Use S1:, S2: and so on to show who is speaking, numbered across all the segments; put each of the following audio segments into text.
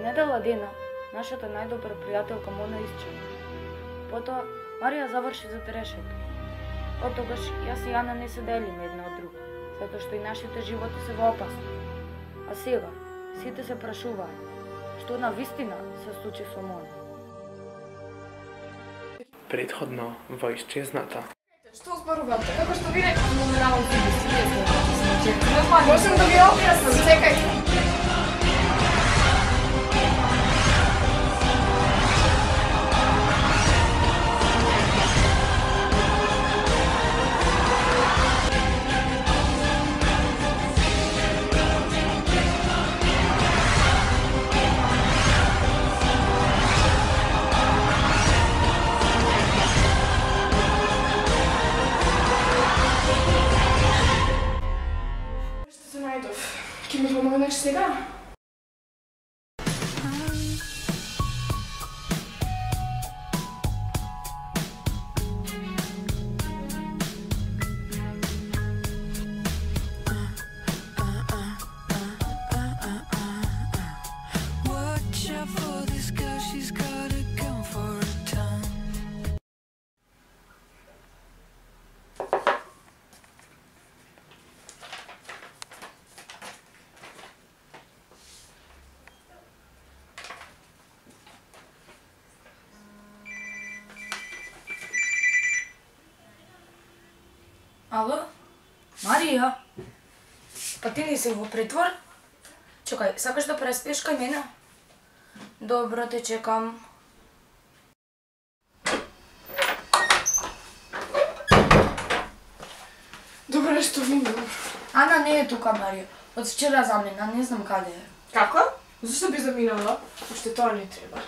S1: недела дена, нашата најдобра пријателка Мона исчезна. Потоа Марија заврши за терешето. Од тогаш јас и Ана не се делиме една од друга, затоа што и нашите животи се во опасност. А сега сите се прашуваат што на вистина се случи со Мона.
S2: Предходно во исчезната.
S3: Што зборувате? Како што ви реков, номерално ти би можам да ви објаснам, чекајте. Ке ми помогнеш сега?
S1: Ало? Марија? Па ти не си во притвор? Чекај, сакаш да преспиеш кај мене? Добро, те чекам.
S3: Добре, што видим.
S1: Ана не е тука, Марија. Од вчера замина, не знам каде е.
S3: Како? Зашто би заминала? Уште тоа не треба.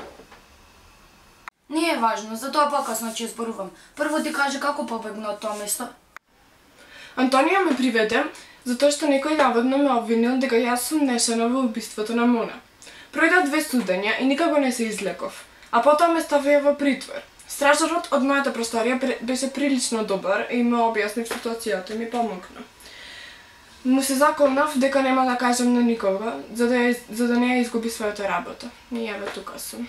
S1: Не е важно, затоа покасно ќе зборувам. Прво ти кажи како побегна од тоа место.
S3: Антонија ме приведе, затоа што некој наводно ме обвинил дека јас сум мешана во убиството на Мона. Пројдат 2 судења и никако не се излеков, а потоа ме ставија во притвор. Стражарот од мојата просторија беше прилично добар и ме објасни ситуацијата и ми помогна. Му се заколнав дека нема да кажам на никога, за да не ја изгуби својата работа. И еве тука сум.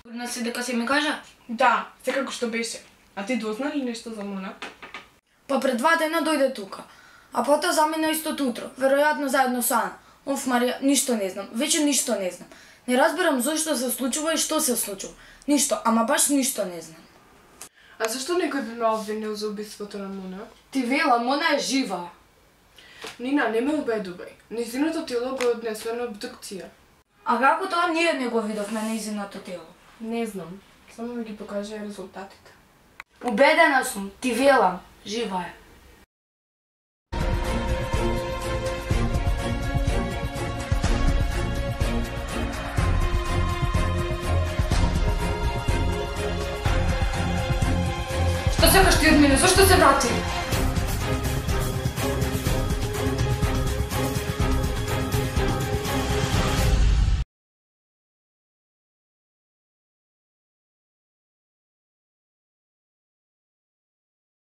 S1: Сигурна си дека си ми кажа?
S3: Да, секако што беше. А ти дозна ли нешто за Мона?
S1: Па пред 2 дена дојде тука, а потоа замина истото утро, веројатно заедно со Ана. Оф, Марија, ништо не знам, веќе ништо не знам. Не разбирам зошто се случува и што се случува. Ништо, ама баш ништо не знам.
S3: А зашто некој би ме обвинил за убиството на Мона?
S1: Ти вела, Мона е жива.
S3: Нина, не ме убедувај. Нејзиното тело го однесува на обдукција.
S1: А како тоа ние не го видовме нејзиното тело?
S3: Не знам, само ми ги покажа резултатите.
S1: Убедена сум, ти велам, жива е.
S3: Што сакаш ти од мене? Зошто се врати?